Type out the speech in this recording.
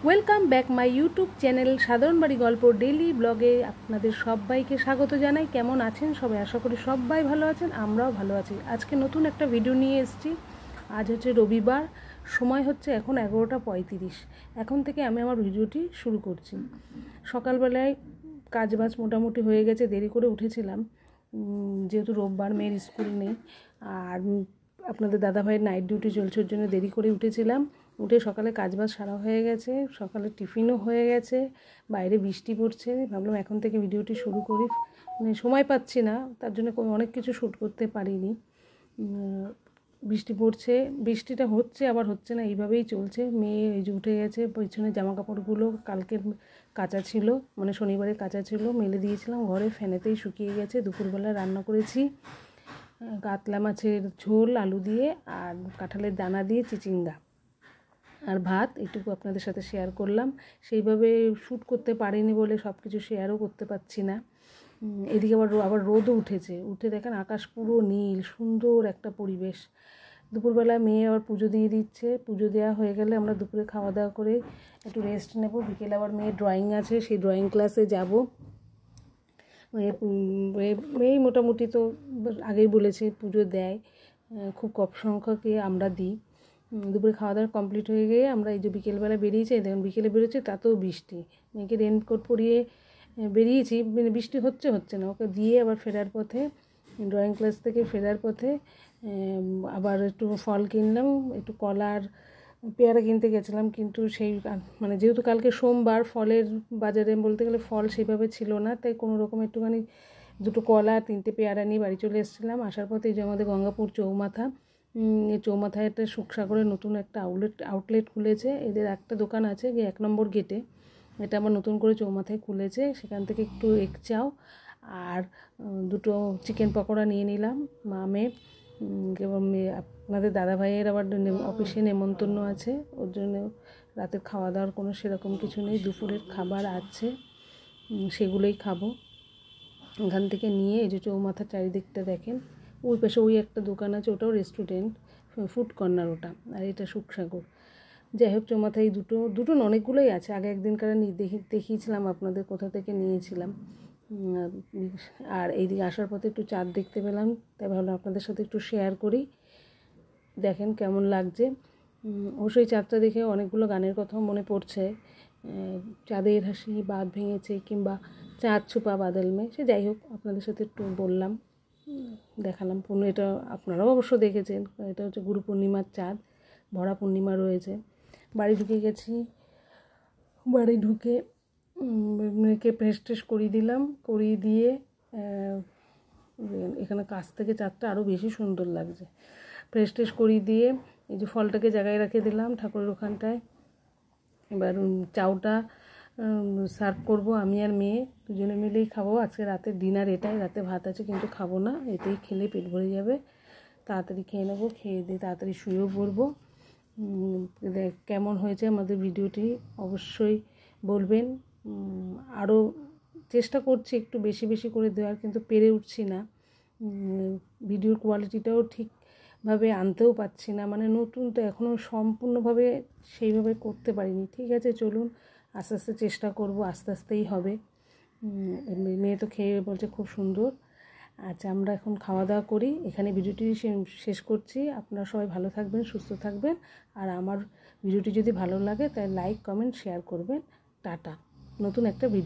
Welcome back my YouTube channel সাধারণ বাড়ি গল্প ডেইলি ব্লগে আপনাদের সবাইকে স্বাগত জানাই। কেমন আছেন সবাই? আশা করি সবাই ভালো আছেন, আমরাও ভালো আছি। আজকে নতুন একটা ভিডিও নিয়ে এসেছি। আজ হচ্ছে রবিবার, সময় হচ্ছে এখন 11:35। এখন থেকে আমি আমার ভিডিওটি শুরু করছি। সকালবেলায় কাজবাজ মোটামুটি হয়ে গেছে, দেরি করে উঠেছিলাম যেহেতু রোববার, মেয়ের স্কুল নেই। আর আপনাদের দাদাভাইয়ের নাইট ডিউটি চলছে, ওর জন্য দেরি করে উঠেছিলাম। উঠে সকালে কাজবাজ সারা হয়ে গেছে, সকালে টিফিনও হয়ে গেছে, বাইরে বৃষ্টি পড়ছে। ভাবলাম এখন থেকে ভিডিওটি শুরু করি। সময় পাচ্ছি না, তার জন্য অনেক কিছু শ্যুট করতে পারিনি। বৃষ্টি পড়ছে, বৃষ্টিটা হচ্ছে আবার হচ্ছে না, এইভাবেই চলছে। মেয়ে এই যে উঠে গেছে, পিছনে জামা কাপড়গুলো কালকে কাচা ছিল, মানে শনিবারে কাচা ছিল, মেলে দিয়েছিলাম ঘরে, ফ্যানেতেই শুকিয়ে গেছে। দুপুরবেলা রান্না করেছি কাতলা মাছের ঝোল আলু দিয়ে আর কাঁঠালের দানা দিয়ে চিচিঙ্গা আর ভাত। এটুকু আপনাদের সাথে শেয়ার করলাম। সেইভাবে শ্যুট করতে পারিনি বলে সব কিছু শেয়ারও করতে পারছি না। এদিকে আবার রোদও উঠেছে, উঠে দেখেন আকাশ পুরো নীল, সুন্দর একটা পরিবেশ। দুপুরবেলা মেয়ে আবার পুজো দিয়ে দিচ্ছে, পুজো দেওয়া হয়ে গেলে আমরা দুপুরে খাওয়া দাওয়া করে একটু রেস্ট নেব। বিকেলে আবার মেয়ের ড্রয়িং আছে, সেই ড্রয়িং ক্লাসে যাব। মেয়ে মোটামুটি তো আগেই বলেছে পুজো দেয়, খুব কম সংখ্যকে আমরা দিই। দুপুরে খাওয়া দাওয়া কমপ্লিট হয়ে গিয়ে আমরা এই যে বিকেলবেলা বেরিয়েছি, দেখুন বিকেলে বেরোচ্ছে তাতেও বৃষ্টি। মেয়েকে রেনকোট পরিয়ে বেরিয়েছি, মানে বৃষ্টি হচ্ছে না। ওকে দিয়ে আবার ফেরার পথে, ড্রয়িং ক্লাস থেকে ফেরার পথে আবার একটু ফল কিনলাম, একটু কলার পেয়ারা কিনতে গেছিলাম। কিন্তু সেই মানে যেহেতু কালকে সোমবার, ফলের বাজারে বলতে গেলে ফল সেভাবে ছিল না, তাই কোনো রকম একটুখানি দুটো কলা 3টে পেয়ারা নিয়ে বাড়ি চলে এসেছিলাম। আসার পথে এই যে আমাদের গঙ্গাপুর চৌমাথা, এই চৌমাথায় একটা সুখসাগরের নতুন একটা আউটলেট খুলেছে। এদের একটা দোকান আছে 1 নম্বর গেটে, এটা আবার নতুন করে চৌমাথায় খুলেছে। সেখান থেকে একটু এগ চাও আর দুটো চিকেন পকোড়া নিয়ে নিলাম মেয়ে। এবং আপনাদের দাদাভাইয়ের আবার অফিসে নেমন্তন্ন আছে, ওর জন্য রাতের খাওয়া দাওয়ার কোনো সেরকম কিছু নেই। দুপুরের খাবার আছে, সেগুলোই খাবো। এখান থেকে নিয়ে এই যে চৌমাথার চারিদিকটা দেখেন, ওই পাশে ওই একটা দোকান আছে, ওটাও রেস্টুরেন্ট, ফুড কর্নার ওটা, আর এটা সুখসাগর। যাই হোক, চৌমাথায় দুটো অনেকগুলোই আছে। আগে একদিনকার দেখিয়েছিলাম আপনাদের কোথা থেকে নিয়েছিলাম। আর এইদিকে আসার পথে একটু চাঁদ দেখতে পেলাম, তাই ভাবলাম আপনাদের সাথে একটু শেয়ার করি। দেখেন কেমন লাগছে। অবশ্যই চাঁদটা দেখে অনেকগুলো গানের কথাও মনে পড়ছে, চাঁদের হাসি, বাঁধ ভেঙেছে, কিংবা চাঁদ ছুপা বাদল মে। সে যাই হোক, আপনাদের সাথে একটু বললাম, দেখালাম। এটা আপনারাও অবশ্য দেখেছেন, এটা হচ্ছে গুরু পূর্ণিমার চাঁদ, ভরা পূর্ণিমা রয়েছে। বাড়ি ঢুকে গেছি, বাড়ি ঢুকে মেয়েকে ফ্রেশ ট্রেশ করিয়ে দিলাম, করিয়ে দিয়ে এখানে কাছ থেকে চাঁদটা আরও বেশি সুন্দর লাগছে। ফ্রেশ ট্রেশ করিয়ে দিয়ে এই যে ফলটাকে জায়গায় রেখে দিলাম ঠাকুরের ওখানটায়। এবার চাউটা সার্ভ করব, আমি আর মেয়ে দুজনে মিলেই খাবো। আজকে রাতের ডিনার এটাই, রাতে ভাত আছে কিন্তু খাবো না, এতেই খেলে পেট ভরে যাবে। তাড়াতাড়ি খেয়ে নেবো, খেয়ে দিয়ে তাড়াতাড়ি শুয়েও পড়বো। কেমন হয়েছে আমাদের ভিডিওটি অবশ্যই বলবেন। আরও চেষ্টা করছি একটু বেশি বেশি করে দেওয়ার, কিন্তু পেরে উঠছি না। ভিডিওর কোয়ালিটিটাও ঠিকভাবে আনতেও পারছি না, মানে নতুন তো এখনও সম্পূর্ণভাবে সেইভাবে করতে পারিনি। ঠিক আছে, চলুন আস্তে আস্তে চেষ্টা করব, আস্তে আস্তেই হবে। মেয়ে তো খেয়ে বলছে খুব সুন্দর। আচ্ছা, আমরা এখন খাওয়া দাওয়া করি, এখানে ভিডিওটি শেষ করছি। আপনারা সবাই ভালো থাকবেন, সুস্থ থাকবেন। আর আমার ভিডিওটি যদি ভালো লাগে তাহলে লাইক, কমেন্ট, শেয়ার করবেন। টাটা, নতুন একটা ভিডিও।